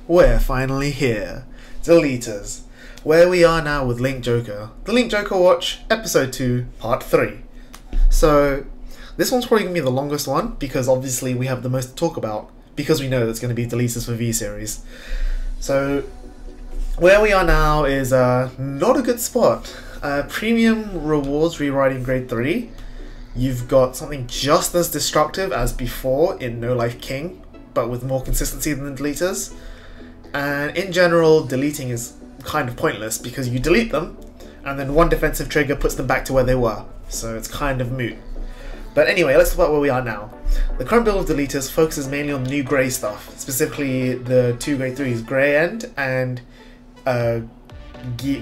We're finally here. Deleters. Where we are now with Link Joker. The Link Joker Watch, Episode 2, Part 3. So, this one's probably going to be the longest one, because obviously we have the most to talk about, because we know it's going to be deleters for V-Series. So, where we are now is not a good spot. Premium rewards rewriting grade 3. You've got something just as destructive as before in No Life King, but with more consistency than the deleters. And in general, deleting is kind of pointless because you delete them and then one defensive trigger puts them back to where they were. So it's kind of moot. But anyway, let's talk about where we are now. The current build of deleters focuses mainly on the new grey stuff, specifically the two grade 3s, Grey End and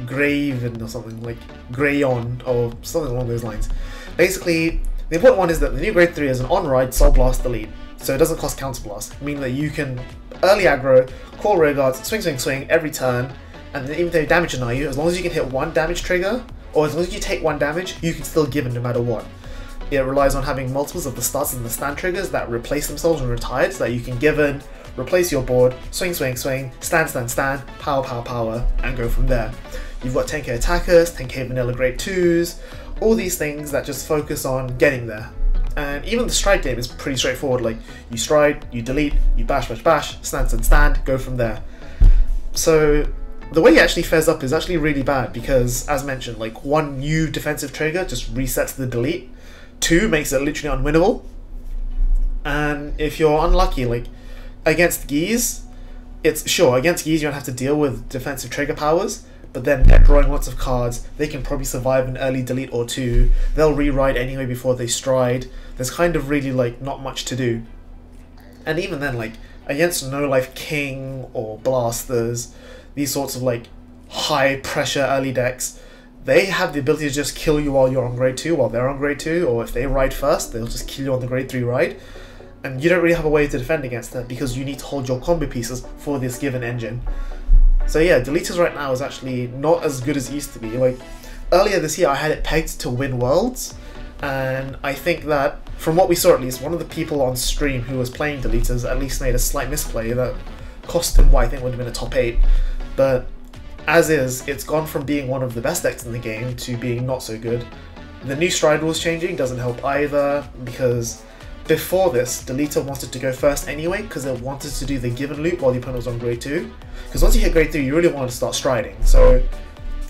Graven or something, like Greyon or something along those lines. Basically, the important one is that the new grade 3 is an on-ride Soul Blast delete, so it doesn't cost Counter Blast, meaning that you can early aggro, call rear guards, swing every turn, and then even though you damage deny you, as long as you can hit one damage trigger, or as long as you take one damage, you can still give it no matter what. It relies on having multiples of the starts and the stand triggers that replace themselves when retired, so that you can give in, replace your board, swing, stand, power, and go from there. You've got 10k attackers, 10k vanilla grade 2s, all these things that just focus on getting there. And even the stride game is pretty straightforward, like you stride, you delete, you bash, stand, go from there. So the way it actually fares up is actually really bad because, as mentioned, like one new defensive trigger just resets the delete, 2 makes it literally unwinnable, and if you're unlucky, like against Geese, it's sure, against Geese you don't have to deal with defensive trigger powers, but then they're drawing lots of cards, they can probably survive an early delete or 2, they'll rewrite anyway before they stride, there's kind of really like not much to do. And even then, like against No Life King or Blasters, these sorts of like high pressure early decks, they have the ability to just kill you while you're on grade 2, while they're on grade 2, or if they ride first, they'll just kill you on the grade 3 ride. And you don't really have a way to defend against that because you need to hold your combo pieces for this given engine. So yeah, deleters right now is actually not as good as it used to be. Like earlier this year I had it pegged to win Worlds, and I think that from what we saw at least, one of the people on stream who was playing deleters at least made a slight misplay that cost him what I think would have been a top 8. But as is, it's gone from being one of the best decks in the game to being not so good. The new stride rules changing doesn't help either, because before this, deleter wanted to go first anyway because it wanted to do the given loop while the opponent was on grade 2. Because once you hit grade 3, you really want to start striding. So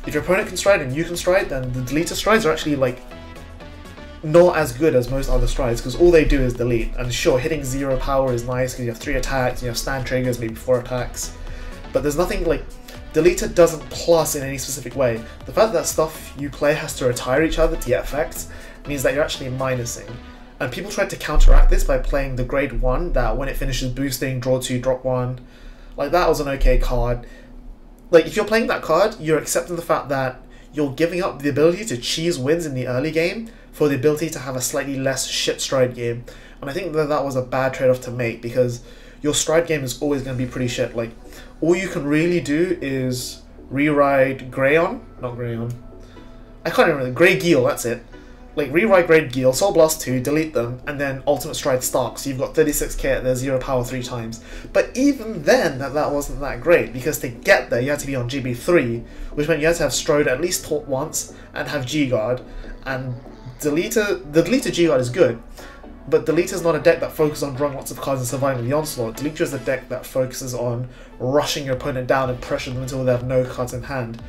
if your opponent can stride and you can stride, then the deleter strides are actually like not as good as most other strides because all they do is delete. And sure, hitting 0 power is nice because you have 3 attacks, you have stand triggers, maybe 4 attacks. But there's nothing like, deleter doesn't plus in any specific way. The fact that stuff you play has to retire each other to get effects means that you're actually minusing. And people tried to counteract this by playing the grade 1 that when it finishes boosting, draw 2, drop 1. Like that was an okay card. Like if you're playing that card, you're accepting the fact that you're giving up the ability to cheese wins in the early game for the ability to have a slightly less shit stride game. And I think that that was a bad trade-off to make because your stride game is always going to be pretty shit. Like all you can really do is rewrite Greyon, not Greyon. I can't remember, Grey Geel, that's it. Like rewrite grade Geel, Soul Blast 2, delete them, and then Ultimate Stride Stark, so you've got 36k at their 0 power 3 times. But even then, that wasn't that great, because to get there you had to be on GB3, which meant you had to have Strode at least taught once, and have G-Guard, and the Deleter G-Guard is good, but Deleter's not a deck that focuses on drawing lots of cards and surviving the onslaught. Deleter is a deck that focuses on rushing your opponent down and pressuring them until they have no cards in hand.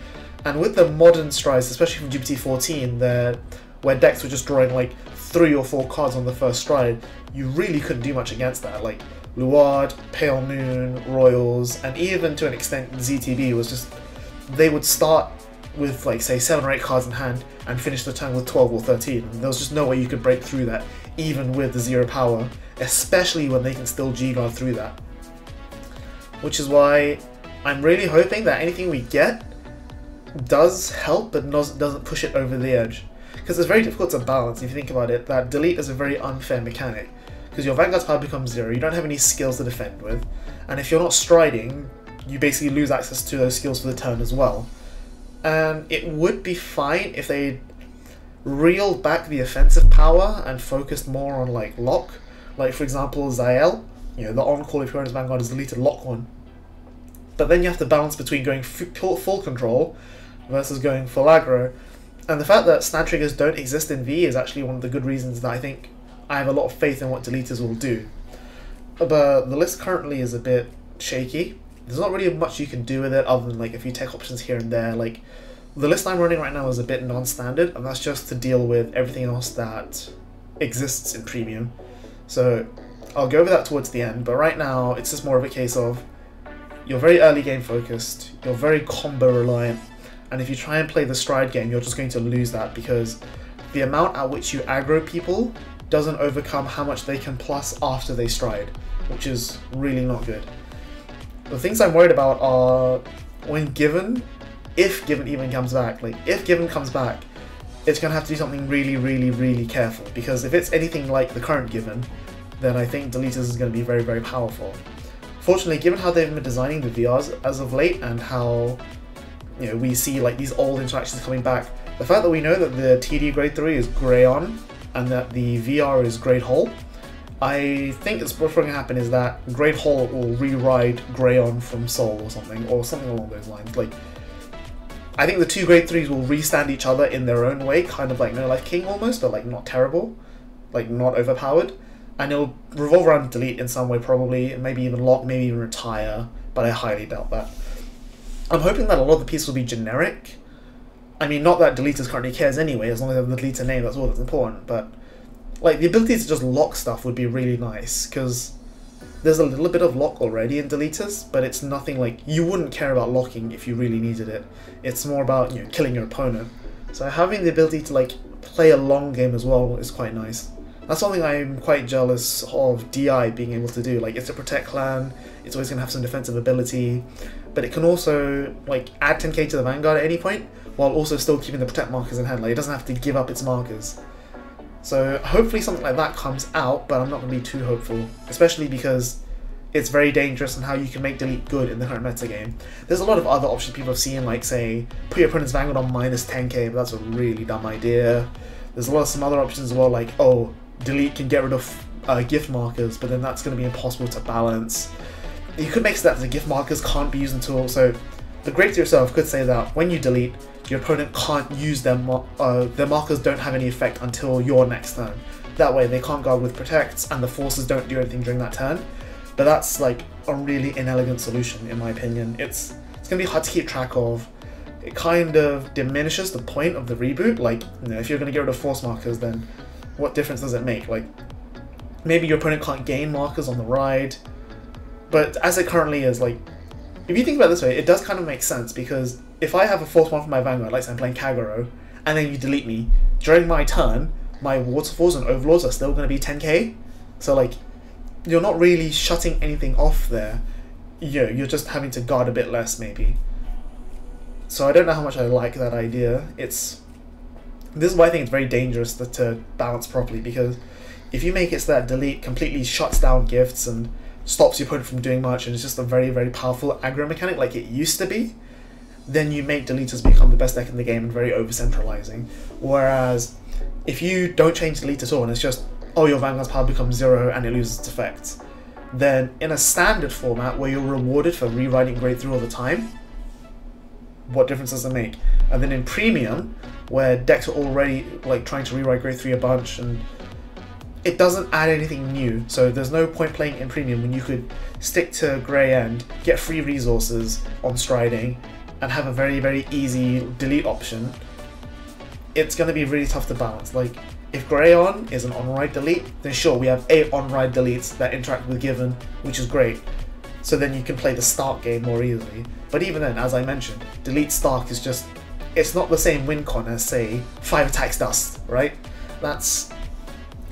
And with the modern strides, especially from GPT-14, where decks were just drawing like 3 or 4 cards on the first stride, you really couldn't do much against that. Like Luard, Pale Moon, Royals, and even to an extent ZTB was just, they would start with like say 7 or 8 cards in hand and finish the turn with 12 or 13. And there was just no way you could break through that, even with the 0 power, especially when they can still G-Guard through that. Which is why I'm really hoping that anything we get does help but doesn't push it over the edge. Because it's very difficult to balance if you think about it, that delete is a very unfair mechanic. Because your Vanguard's power becomes 0, you don't have any skills to defend with, and if you're not striding, you basically lose access to those skills for the turn as well. And it would be fine if they reeled back the offensive power and focused more on like lock. Like for example, Zael, you know, the on-call if your opponent's Vanguard is deleted, lock 1. but then you have to balance between going full control versus going full aggro. And the fact that stand triggers don't exist in V is actually one of the good reasons that I think I have a lot of faith in what deleters will do. But the list currently is a bit shaky. There's not really much you can do with it other than like a few tech options here and there. Like, the list I'm running right now is a bit non-standard, and that's just to deal with everything else that exists in Premium. So I'll go over that towards the end, but right now it's just more of a case of you're very early game focused, you're very combo reliant, and if you try and play the stride game, you're just going to lose that because the amount at which you aggro people doesn't overcome how much they can plus after they stride, which is really not good. The things I'm worried about are when Given, if Given even comes back. Like, if Given comes back, it's going to have to do something really, really, really careful, because if it's anything like the current Given, then I think deleters is going to be very, very powerful. Fortunately, given how they've been designing the VRs as of late and how, you know, we see like these old interactions coming back, the fact that we know that the TD grade 3 is grey on and that the VR is grade hole, I think what's probably going to happen is that grade hole will rewrite grey on from Soul or something along those lines. Like, I think the two grade 3s will restand each other in their own way, kind of like No Life King almost, but like not terrible, like not overpowered. And it'll revolve around delete in some way probably, maybe even lock, maybe even retire, but I highly doubt that. I'm hoping that a lot of the pieces will be generic. I mean, not that deleters currently cares anyway, as long as they have the deleter name, that's all that's important, but like the ability to just lock stuff would be really nice, because there's a little bit of lock already in deleters, but it's nothing like, you wouldn't care about locking if you really needed it. It's more about, you know, killing your opponent. So having the ability to like play a long game as well is quite nice. That's something I'm quite jealous of DI being able to do. Like, it's a protect clan, it's always going to have some defensive ability, but it can also like add 10k to the Vanguard at any point, while also still keeping the protect markers in hand. Like, it doesn't have to give up its markers. So hopefully something like that comes out, but I'm not going to be too hopeful, especially because it's very dangerous in how you can make delete good in the current meta game. There's a lot of other options people have seen, like say, put your opponent's Vanguard on minus 10k, but that's a really dumb idea. There's a lot of some other options as well, like, oh, delete can get rid of gift markers, but then that's going to be impossible to balance. You could make so that the gift markers can't be used until, so the grade 3 itself could say that when you delete, your opponent can't use their markers don't have any effect until your next turn. That way they can't guard with protects and the forces don't do anything during that turn. But that's like a really inelegant solution in my opinion. It's going to be hard to keep track of. It kind of diminishes the point of the reboot. Like, you know, if you're going to get rid of force markers, then what difference does it make? Like, maybe your opponent can't gain markers on the ride, but as it currently is, like, if you think about it this way, it does kind of make sense, because if I have a force mark for my Vanguard, like say I'm playing Kagero, and then you delete me, during my turn, my Waterfalls and Overlords are still going to be 10k, so like, you're not really shutting anything off there, you're just having to guard a bit less maybe. So I don't know how much I like that idea. This is why I think it's very dangerous to balance properly, because if you make it so that delete completely shuts down gifts and stops your opponent from doing much, and it's just a very, very powerful aggro mechanic like it used to be, then you make deleters become the best deck in the game and very over-centralizing. Whereas, if you don't change delete at all, and it's just, oh, your Vanguard's power becomes 0 and it loses its effects, then in a standard format where you're rewarded for rewriting grade 3 all the time, what difference does it make? And then in Premium, where decks are already like trying to rewrite grade 3 a bunch, and it doesn't add anything new, so there's no point playing in Premium when you could stick to Grey End, get free resources on striding, and have a very, very easy delete option. It's going to be really tough to balance. Like, if Grey On is an on-ride delete, then sure, we have 8 on-ride deletes that interact with Given, which is great. So then you can play the Stark game more easily. But even then, as I mentioned, delete Stark is just, it's not the same win con as, say, 5 attacks Dust, right? That's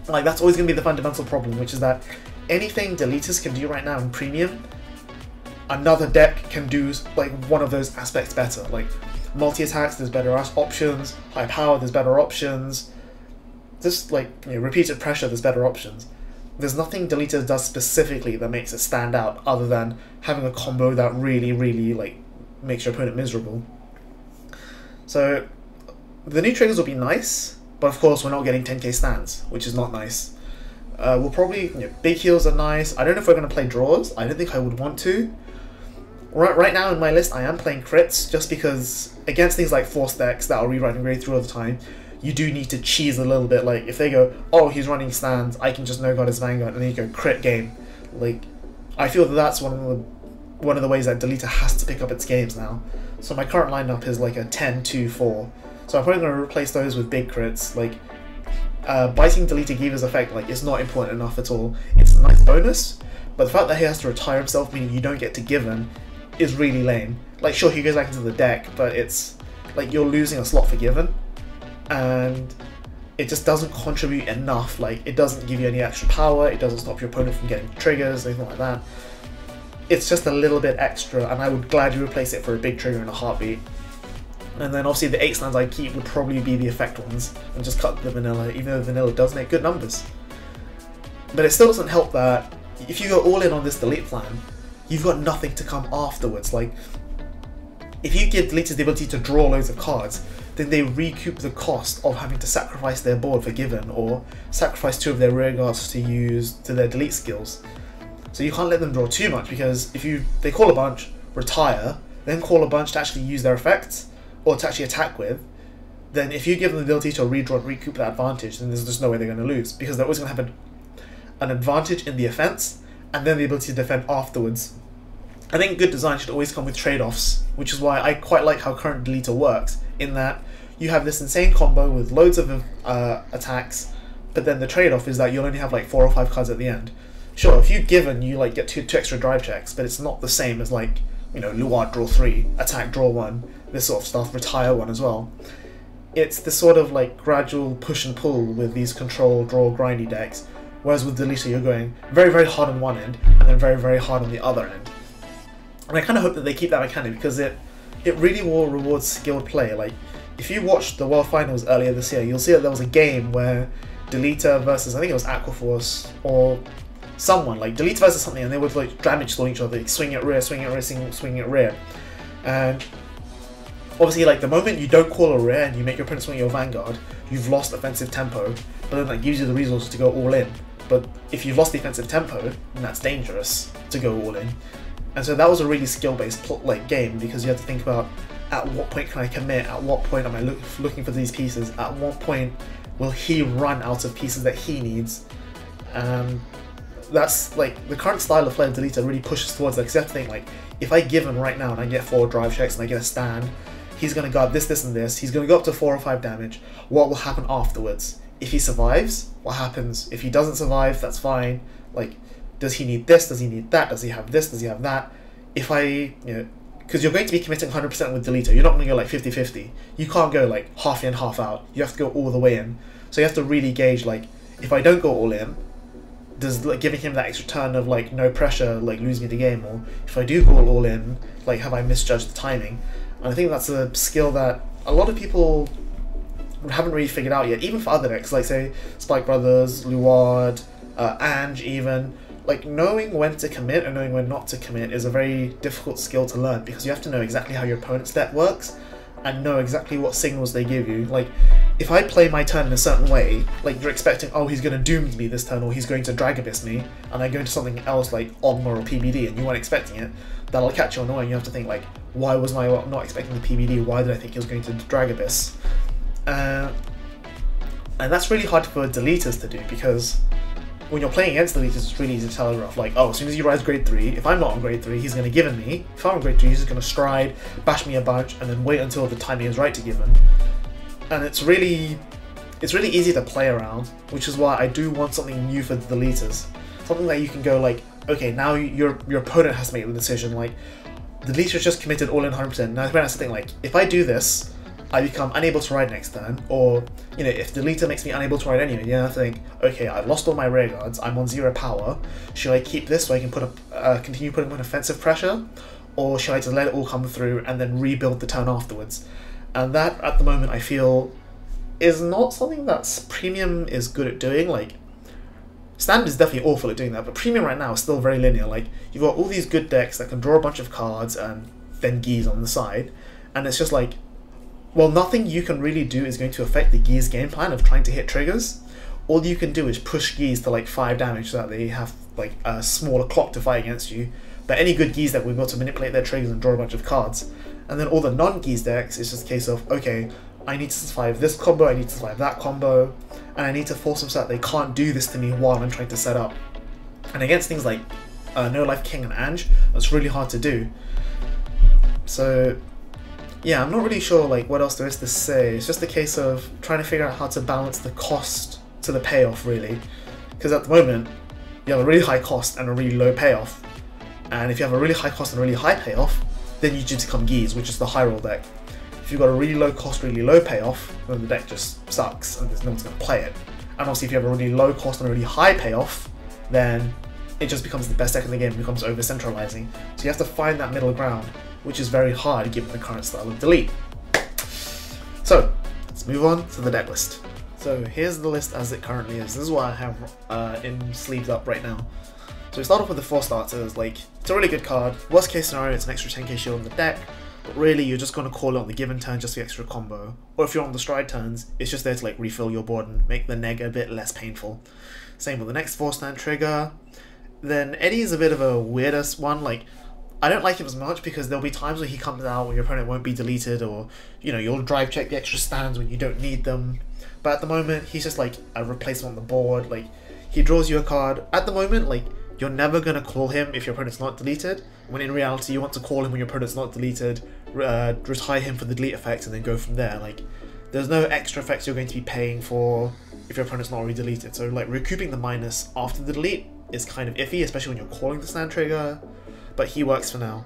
always going to be the fundamental problem, which is that anything deleters can do right now in Premium, another deck can do like one of those aspects better. Like, multi-attacks, there's better options, high power, there's better options, just like, you know, repeated pressure, there's better options. There's nothing deleters does specifically that makes it stand out other than having a combo that really, really like makes your opponent miserable. So the new triggers will be nice, but of course we're not getting 10k stands, which is not nice. We'll probably, big heals are nice. I don't know if we're going to play draws. I don't think I would want to. Right now in my list, I am playing crits just because against things like force decks that are rewriting grade 3 all the time, you do need to cheese a little bit. Like if they go, oh, he's running stands, I can just no guard his vanguard, and then you go crit game. Like I feel that that's one of the ways that Deleter has to pick up its games now. So my current lineup is like a 10-2-4. So I'm probably going to replace those with big crits. Like biting Deleter Giva's effect, like it's not important enough at all. It's a nice bonus, but the fact that he has to retire himself, meaning you don't get to Given, is really lame. Like sure, he goes back into the deck, but it's like you're losing a slot for Given, and it just doesn't contribute enough. Like it doesn't give you any extra power, it doesn't stop your opponent from getting triggers, anything like that. It's just a little bit extra, and I would gladly replace it for a big trigger in a heartbeat. And then obviously the 8 stands I keep would probably be the effect ones, and just cut the vanilla, even though vanilla does make good numbers. But it still doesn't help that if you go all in on this delete plan, you've got nothing to come afterwards. Like, if you give deleters the ability to draw loads of cards, then they recoup the cost of having to sacrifice their board for Given, or sacrifice 2 of their rear guards to use to their delete skills. So you can't let them draw too much, because if they call a bunch, retire, then call a bunch to actually use their effects, or to actually attack with, then if you give them the ability to redraw and recoup that advantage, then there's just no way they're going to lose, because they're always going to have an advantage in the offense, and then the ability to defend afterwards. I think good design should always come with trade-offs, which is why I quite like how current Deleter works, in that you have this insane combo with loads of attacks, but then the trade-off is that you'll only have like 4 or 5 cards at the end. Sure, if you Given, you like get two extra drive checks, but it's not the same as like, you know, Luard draw 3, attack draw 1, this sort of stuff, retire 1 as well. It's this sort of like gradual push and pull with these control, draw, grindy decks, whereas with Deleter you're going very, very hard on one end, and then very, very hard on the other end. And I kind of hope that they keep that mechanic, because it really will reward skilled play. Like, if you watched the World Finals earlier this year, you'll see that there was a game where Deleter versus, I think it was Aquaforce, or someone, like Deleter versus something, and they would like damage stall each other, like, swing at rear, swing at rear, swing at rear. And obviously, like, the moment you don't call a rear and you make your opponent swing your vanguard, you've lost offensive tempo, but then that gives you the resources to go all in. But if you've lost defensive tempo, then that's dangerous to go all in. And so that was a really skill-based like game, because you had to think about, at what point can I commit, at what point am I looking for these pieces, at what point will he run out of pieces that he needs. That's like the current style of play of Deleter really pushes towards that, because you have to think, like, if I give him right now and I get 4 drive checks and I get a stand, he's going to guard this, this, and this, he's going to go up to 4 or 5 damage. What will happen afterwards? If he survives, what happens? If he doesn't survive, that's fine. Like, does he need this? Does he need that? Does he have this? Does he have that? If I, you know, because you're going to be committing 100% with Deleter, you're not going to go like 50-50. You can't go like half in, half out. You have to go all the way in. So you have to really gauge, like, if I don't go all in, does like giving him that extra turn of like no pressure like lose me the game, or if I do go all in, like, have I misjudged the timing? And I think that's a skill that a lot of people haven't really figured out yet, even for other decks, like say Spike Brothers, Luard, Ange even. Like, knowing when to commit and knowing when not to commit is a very difficult skill to learn, because you have to know exactly how your opponent's deck works and know exactly what signals they give you. Like, if I play my turn in a certain way, like, you're expecting, oh, he's going to doom me this turn, or he's going to drag abyss me, and I go into something else like Ogma or PBD and you weren't expecting it, that'll catch you on the way, and you have to think, like, why was I not expecting the PBD? Why did I think he was going to drag abyss? And that's really hard for deleters to do, because when you're playing against deleters, it's really easy to telegraph, like, oh, as soon as you rise grade 3, if I'm not on grade 3, he's going to Given me. If I'm on grade 3, he's just going to stride, bash me a bunch, and then wait until the timing is right to Given. And it's really easy to play around, which is why I do want something new for the deleters. Something that you can go like, okay, now your opponent has to make the decision, like, the deleter's just committed all in 100%. Now the opponent has to think, like, if I do this, I become unable to ride next turn, or, you know, if Deleter makes me unable to ride anyway, you have to think, okay, I've lost all my rear guards, I'm on 0 power, should I keep this so I can continue putting on offensive pressure, or should I just let it all come through and then rebuild the turn afterwards? And that, at the moment, I feel is not something that Premium is good at doing. Like, Standard is definitely awful at doing that, but Premium right now is still very linear. Like, you've got all these good decks that can draw a bunch of cards and then Geese on the side, and it's just like, well, nothing you can really do is going to affect the Geese game plan of trying to hit triggers. All you can do is push Geese to like 5 damage so that they have like a smaller clock to fight against you, but But any good Geese deck will be able to manipulate their triggers and draw a bunch of cards. And then all the non-Geese decks, it's just a case of, okay, I need to survive this combo, I need to survive that combo, and I need to force them so that they can't do this to me while I'm trying to set up. And against things like No Life King and Ange, that's really hard to do. So yeah, I'm not really sure like what else there is to say. It's just a case of trying to figure out how to balance the cost to the payoff, really. Because at the moment, you have a really high cost and a really low payoff. And if you have a really high cost and a really high payoff, then you just become Geese, which is the high roll deck. If you've got a really low cost, really low payoff, then the deck just sucks and there's no one's going to play it. And obviously if you have a really low cost and a really high payoff, then it just becomes the best deck in the game, it becomes over-centralizing. So you have to find that middle ground, which is very hard given the current style of Delete. So, let's move on to the deck list. So here's the list as it currently is. This is what I have in sleeved up right now. So we start off with the 4 starters. Like, it's a really good card. Worst case scenario, it's an extra 10k shield in the deck, but really you're just going to call it on the given turn just the extra combo. Or if you're on the stride turns, it's just there to like refill your board and make the neg a bit less painful. Same with the next 4-stand trigger. Then Eddie is a bit of a weirdest one. Like, I don't like him as much because there'll be times where he comes out when your opponent won't be deleted, or you know, you'll drive check the extra stands when you don't need them. But at the moment, he's just like a replacement on the board. Like, he draws you a card. At the moment, like, you're never gonna call him if your opponent's not deleted. When in reality, you want to call him when your opponent's not deleted, retire him for the delete effect, and then go from there. Like, there's no extra effects you're going to be paying for if your opponent's not already deleted. So like recouping the minus after the delete is kind of iffy, especially when you're calling the stand trigger. But he works for now.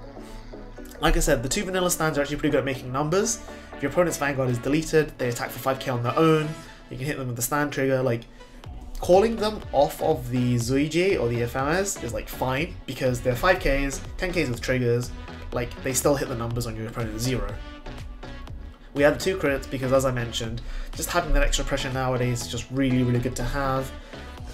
Like I said, the 2 vanilla stands are actually pretty good at making numbers. If your opponent's Vanguard is deleted, they attack for 5k on their own, you can hit them with the stand trigger. Like, calling them off of the Zuiji or the Ephemes is like fine, because they're 5ks, 10ks with triggers, like they still hit the numbers on your opponent 0. We had 2 crits because, as I mentioned, just having that extra pressure nowadays is just really, really good to have.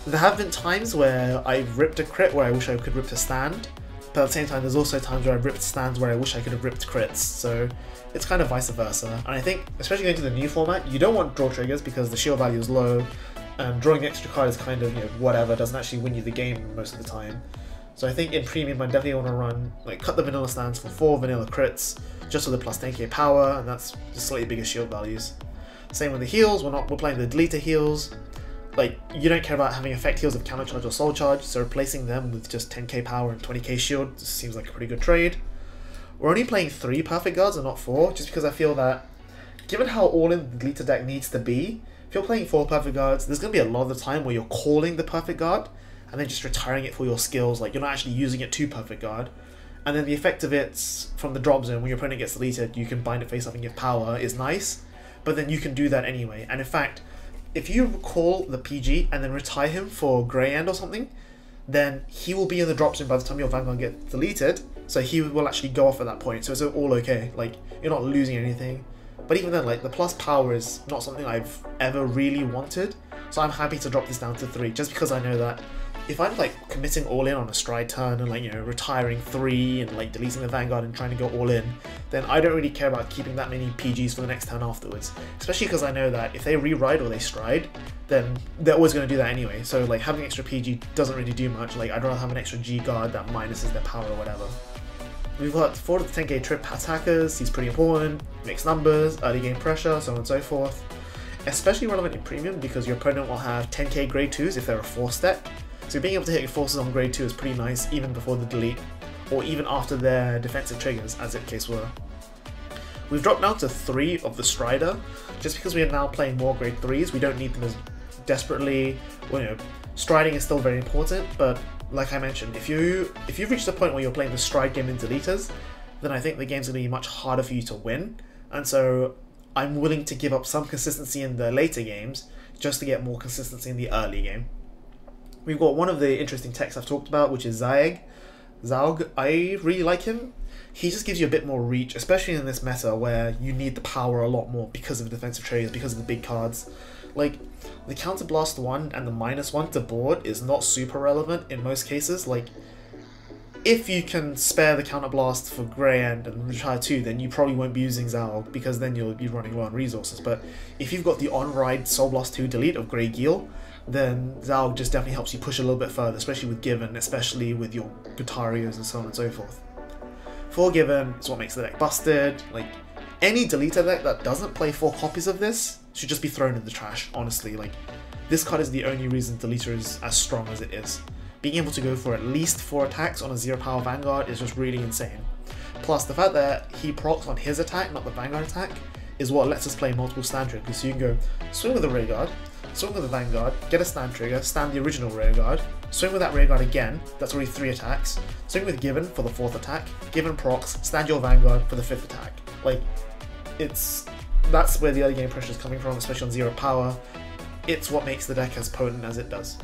There have been times where I've ripped a crit where I wish I could rip a stand, but at the same time there's also times where I've ripped stands where I wish I could have ripped crits, so it's kind of vice versa. And I think, especially going to the new format, you don't want draw triggers because the shield value is low, and drawing the extra card is kind of, you know, whatever, doesn't actually win you the game most of the time. So I think in premium I definitely want to run, like, cut the vanilla stands for 4 vanilla crits, just with the plus 10k power, and that's just slightly bigger shield values. Same with the heals, we're playing the deleter heals. Like, you don't care about having effect heals of counter charge or soul charge, so replacing them with just 10k power and 20k shield seems like a pretty good trade. We're only playing 3 perfect guards and not 4, just because I feel that, given how all-in the deleter deck needs to be, if you're playing 4 perfect guards, there's going to be a lot of the time where you're calling the perfect guard, and then just retiring it for your skills. Like, you're not actually using it to perfect guard. And then the effect of it from the drop zone, when your opponent gets deleted, you can bind it face up and give power, is nice, but then you can do that anyway. And in fact, if you call the PG and then retire him for Grey End or something, then he will be in the drop zone by the time your Vanguard gets deleted, so he will actually go off at that point, so it's all okay. Like, you're not losing anything. But even then, like, the plus power is not something I've ever really wanted, so I'm happy to drop this down to 3, just because I know that if I'm like committing all in on a stride turn and, like, you know, retiring 3 and like deleting the Vanguard and trying to go all in, then I don't really care about keeping that many PGs for the next turn afterwards. Especially because I know that if they re-ride or they stride, then they're always going to do that anyway. So like having extra PG doesn't really do much. Like, I'd rather have an extra G guard that minuses their power or whatever. We've got 4 to 10k trip attackers. He's pretty important. Makes numbers, early game pressure, so on and so forth. Especially relevant in premium because your opponent will have 10k grade 2s if they're a 4-step. So being able to hit your forces on grade 2 is pretty nice, even before the delete, or even after their defensive triggers, as the case were. We've dropped down to 3 of the Strider, just because we are now playing more grade 3s. We don't need them as desperately. Well, you know, striding is still very important, but like I mentioned, if you've reached the point where you're playing the stride game in deleters, then I think the game's going to be much harder for you to win, and so I'm willing to give up some consistency in the later games, just to get more consistency in the early game. We've got one of the interesting techs I've talked about, which is Zaug. I really like him. He just gives you a bit more reach, especially in this meta where you need the power a lot more because of defensive trades, because of the big cards. Like, the counterblast 1 and the -1 to board is not super relevant in most cases. Like, if you can spare the counterblast for Grey End and retire 2, then you probably won't be using Zaug, because then you'll be running low on resources. But if you've got the on-ride Soul Blast 2 delete of Grey Geel, then Zal just definitely helps you push a little bit further, especially with Given, especially with your Guitarios and so on and so forth. 4 Given is what makes the deck busted. Like, any deleter deck that doesn't play 4 copies of this should just be thrown in the trash, honestly. Like, this card is the only reason deleter is as strong as it is. Being able to go for at least 4 attacks on a 0 power Vanguard is just really insane. Plus, the fact that he procs on his attack, not the Vanguard attack, is what lets us play multiple stand triggers. So you can go swing with the Rearguard, swing with the Vanguard, get a stand trigger, stand the original Rearguard, swing with that Rearguard again, that's already 3 attacks, swing with Given for the 4th attack, Given procs, stand your Vanguard for the 5th attack. Like, that's where the early game pressure is coming from, especially on 0 power. It's what makes the deck as potent as it does.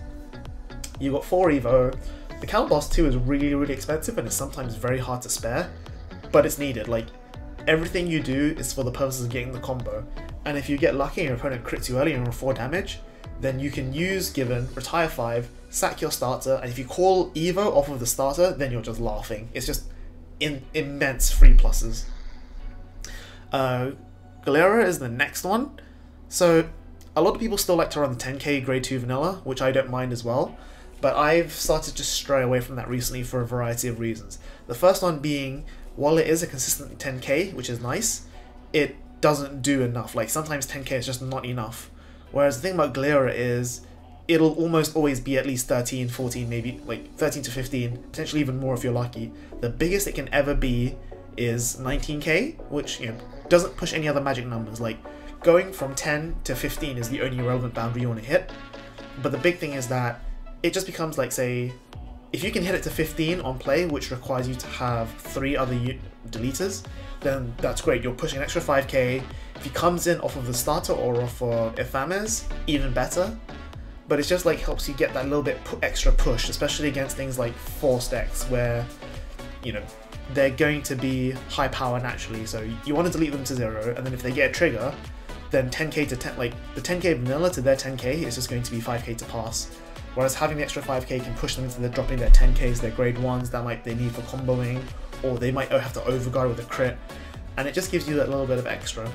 You got 4 Evo. The counterblast 2 is really, really expensive and is sometimes very hard to spare, but it's needed. Like, everything you do is for the purposes of getting the combo, and if you get lucky and your opponent crits you early and roll 4 damage, then you can use Given, retire 5, sack your starter, and if you call Evo off of the starter, then you're just laughing. It's just immense free pluses. Galera is the next one. So a lot of people still like to run the 10k grade 2 vanilla, which I don't mind as well, but I've started to stray away from that recently for a variety of reasons. The first one being, while it is a consistent 10k, which is nice, it doesn't do enough. Like, sometimes 10k is just not enough. Whereas the thing about Galera is, it'll almost always be at least 13, 14, maybe like 13 to 15, potentially even more if you're lucky. The biggest it can ever be is 19k, which, you know, doesn't push any other magic numbers. Like, going from 10 to 15 is the only relevant boundary you want to hit. But the big thing is that it just becomes like, say, if you can hit it to 15 on play, which requires you to have 3 other deleters, then that's great. You're pushing an extra 5k. If he comes in off of the starter or off of Efames, even better. But it's just like helps you get that little bit extra push, especially against things like Force decks where, you know, they're going to be high power naturally. So you want to delete them to 0, and then if they get a trigger, then 10k to 10, like the 10k vanilla to their 10k is just going to be 5k to pass. Whereas having the extra 5k can push them into the dropping their 10ks, their grade 1s that they need for comboing, or they might have to overguard with a crit, and it just gives you that little bit of extra.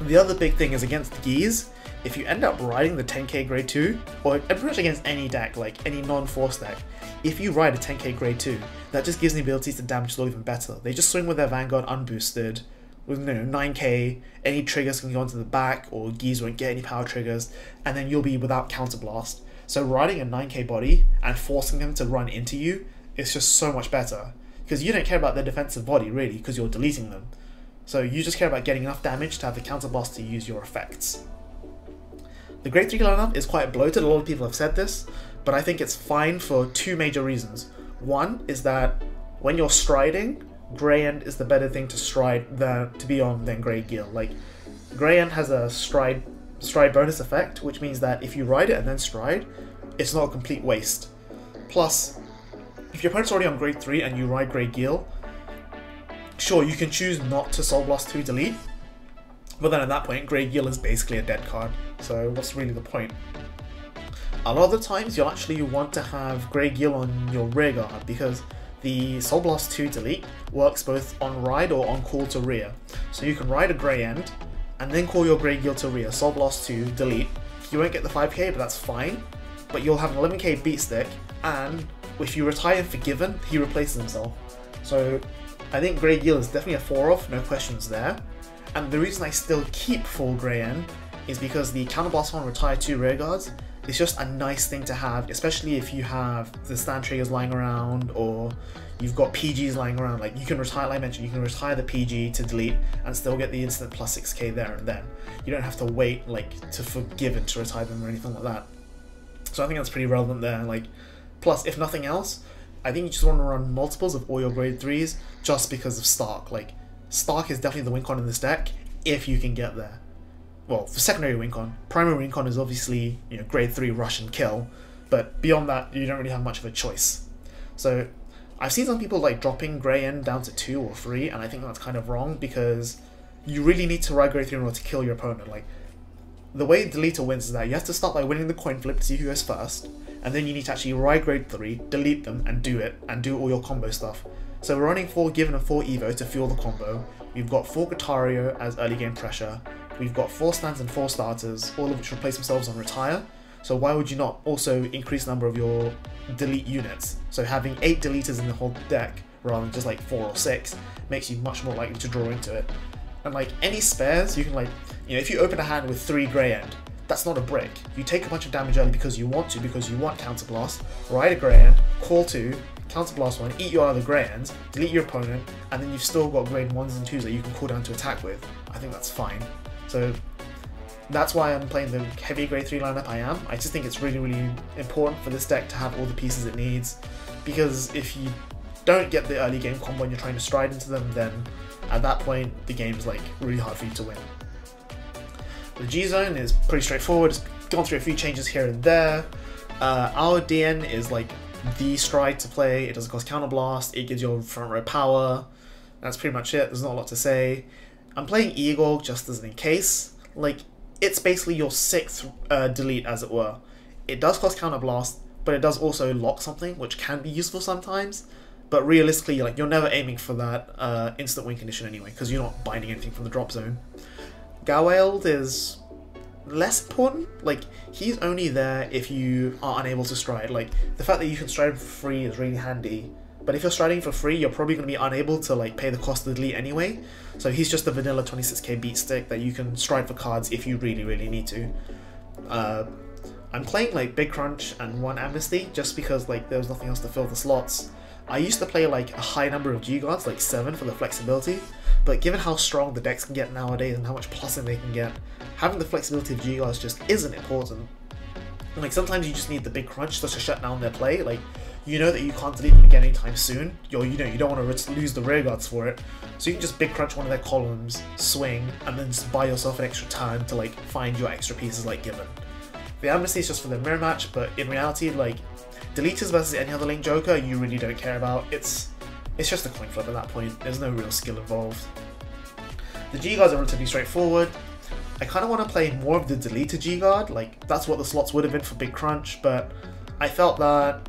The other big thing is against Geese, if you end up riding the 10k grade 2, or pretty much against any deck, like any non-force deck, if you ride a 10k grade 2, that just gives the ability to damage slow even better. They just swing with their Vanguard unboosted, with 9k, any triggers can go onto the back, or Geese won't get any power triggers, and then you'll be without counterblast. So riding a 9k body and forcing them to run into you is just so much better, because you don't care about their defensive body really, because you're deleting them. So you just care about getting enough damage to have the counterblast to use your effects. The grade 3 lineup is quite bloated, a lot of people have said this, but I think it's fine for 2 major reasons. One is that when you're striding, Grey End is the better thing to stride to be on than Grey Gil. Like, Grey End has a stride bonus effect, which means that if you ride it and then stride, it's not a complete waste. Plus, if your opponent's already on grade 3 and you ride Grey Gil, sure, you can choose not to Soul Blast 2 delete, but then at that point, Grey Gil is basically a dead card, so what's really the point? A lot of the times, you'll actually want to have Grey Gil on your rearguard, because the Soul Blast 2 delete works both on ride or on call to rear. So you can ride a Grey End, and then call your Grey Gil to rear, Soul Blast 2, delete. You won't get the 5k, but that's fine. But you'll have an 11k beat stick, and if you retire Forgiven, he replaces himself. So I think Grey Gil is definitely a 4-off, no questions there. And the reason I still keep full Grey End is because the counterblast on retire 2 rearguards is just a nice thing to have, especially if you have the stand triggers lying around, or you've got PGs lying around. Like, you can retire, like I mentioned, you can retire the PG to delete and still get the instant plus 6k there and then. You don't have to wait like to Forgiven to retire them or anything like that. So I think that's pretty relevant there. Like, plus, if nothing else, I think you just want to run multiples of all your grade 3s just because of Stark. Like, Stark is definitely the win con in this deck if you can get there. Well, for secondary win con, primary win con is obviously, you know, grade 3 rush and kill, but beyond that, you don't really have much of a choice. So I've seen some people like dropping Grey End down to 2 or 3, and I think that's kind of wrong, because you really need to ride grade 3 in order to kill your opponent. Like, the way Deleter wins is that you have to start by winning the coin flip to see who goes first, and then you need to actually ride grade 3, delete them, and do all your combo stuff. So we're running 4 Given and 4 Evo to fuel the combo. We've got 4 Guitario as early game pressure. We've got 4 stands and 4 starters, all of which replace themselves on retire. So why would you not also increase the number of your delete units? So having 8 deleters in the whole deck rather than just like 4 or 6 makes you much more likely to draw into it. And like any spares, you can like, if you open a hand with 3 Grey End, that's not a brick. You take a bunch of damage early because you want Counterblast, ride a Grey End, call 2, Counterblast 1, eat your other Grey Ends, delete your opponent, and then you've still got grade 1s and 2s that you can call down to attack with. I think that's fine. So that's why I'm playing the heavy grade 3 lineup I am. I just think it's really, really important for this deck to have all the pieces it needs, because if you don't get the early game combo and you're trying to stride into them, then at that point the game's like really hard for you to win. The G zone is pretty straightforward. It's gone through a few changes here and there. Our DN is like the stride to play. It doesn't cost counterblast. It gives you front row power. That's pretty much it. There's not a lot to say. I'm playing Eagle just as in case. Like, it's basically your 6th delete, as it were. It does cost counterblast, but it does also lock something, which can be useful sometimes. But realistically, like, you're never aiming for that instant win condition anyway, because you're not binding anything from the drop zone. Gaweld is less important. Like, he's only there if you are unable to stride. Like, the fact that you can stride for free is really handy, but if you're striding for free, you're probably going to be unable to like pay the cost of the delete anyway. So he's just a vanilla 26k beat stick that you can stride for cards if you really, really need to. I'm playing like Big Crunch and 1 Amnesty just because like there was nothing else to fill the slots. I used to play like a high number of G-Guards, like 7 for the flexibility, but given how strong the decks can get nowadays and how much plussing they can get, having the flexibility of G-Guards just isn't important. Like, sometimes you just need the Big Crunch just to shut down their play. Like, you know that you can't delete them again anytime soon, you don't want to lose the rear guards for it, so you can just Big Crunch one of their columns, swing, and then just buy yourself an extra turn to like find your extra pieces like given. The Amnesty is just for the mirror match, but in reality, like, deleters versus any other link joker you really don't care about. It's just a coin flip at that point. There's no real skill involved. The G-Guards are relatively straightforward. I kind of want to play more of the deleter G-Guard, like that's what the slots would have been for Big Crunch, but I felt that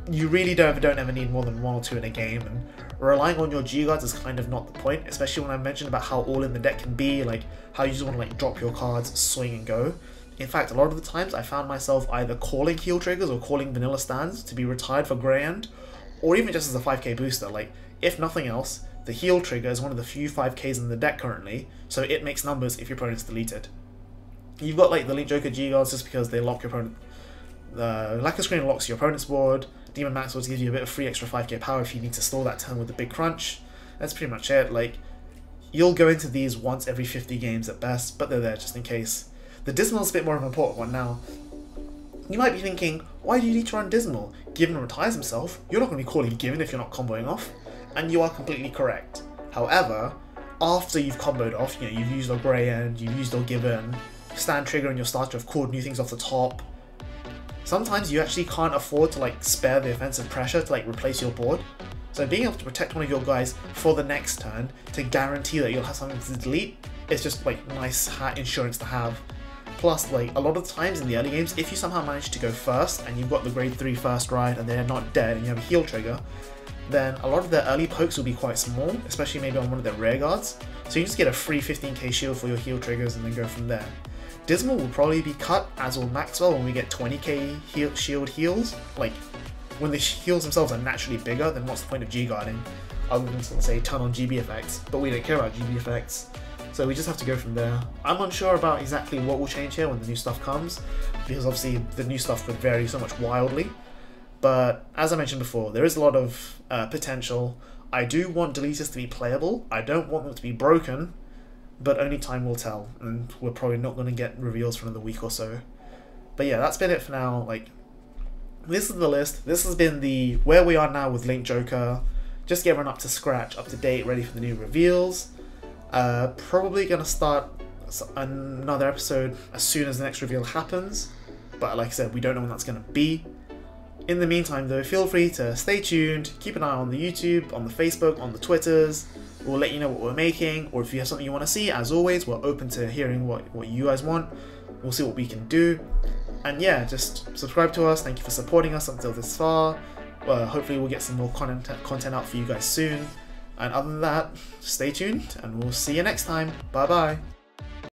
you really don't ever need more than 1 or 2 in a game, and relying on your G-Guards is kind of not the point, especially when I mentioned about how all in the deck can be, like how you just want to like drop your cards, swing and go. In fact, a lot of the times I found myself either calling heal triggers or calling vanilla stands to be retired for Grey End, or even just as a 5k booster. Like, if nothing else, the heal trigger is one of the few 5ks in the deck currently, so it makes numbers if your opponent's deleted. You've got like the Link Joker G-Guards just because they lock your opponent. Lacquer Screen locks your opponent's board. Demon Maxwell gives you a bit of free extra 5k power if you need to stall that turn with the Big Crunch. That's pretty much it. Like, you'll go into these once every 50 games at best, but they're there just in case. The Dismal's a bit more of an important one now. You might be thinking, why do you need to run Dismal? Given retires himself, you're not going to be calling Given if you're not comboing off. And you are completely correct. However, after you've comboed off, you've used your Grey End, you've used your Given, stand trigger and your starter have called new things off the top. Sometimes you actually can't afford to like spare the offensive pressure to like replace your board. So being able to protect one of your guys for the next turn to guarantee that you'll have something to delete is just like nice insurance to have. Plus, like, a lot of the times in the early games, if you somehow manage to go first and you've got the grade 3 first ride and they're not dead and you have a heal trigger, then a lot of their early pokes will be quite small, especially maybe on one of their rear guards. So you just get a free 15k shield for your heal triggers and then go from there. Dismal will probably be cut, as will Maxwell, when we get 20k shield heals. Like, when the heals themselves are naturally bigger, then what's the point of G-guarding? Other than to say turn on GB effects, but we don't care about GB effects. So we just have to go from there. I'm unsure about exactly what will change here when the new stuff comes, because obviously the new stuff could vary so much wildly. But as I mentioned before, there is a lot of potential. I do want deleters to be playable. I don't want them to be broken, but only time will tell, and we're probably not going to get reveals for another week or so. But yeah, that's been it for now. Like, this is the list. This has been the where we are now with Link Joker. Just get everyone up to scratch, up to date, ready for the new reveals. Probably going to start another episode as soon as the next reveal happens, but like I said, we don't know when that's going to be. In the meantime though, feel free to stay tuned, keep an eye on the YouTube, on the Facebook, on the Twitters. We'll let you know what we're making, or if you have something you want to see, as always, we're open to hearing what you guys want. We'll see what we can do. And yeah, just subscribe to us. Thank you for supporting us until this far. Hopefully we'll get some more content out for you guys soon. And other than that, stay tuned and we'll see you next time. Bye bye.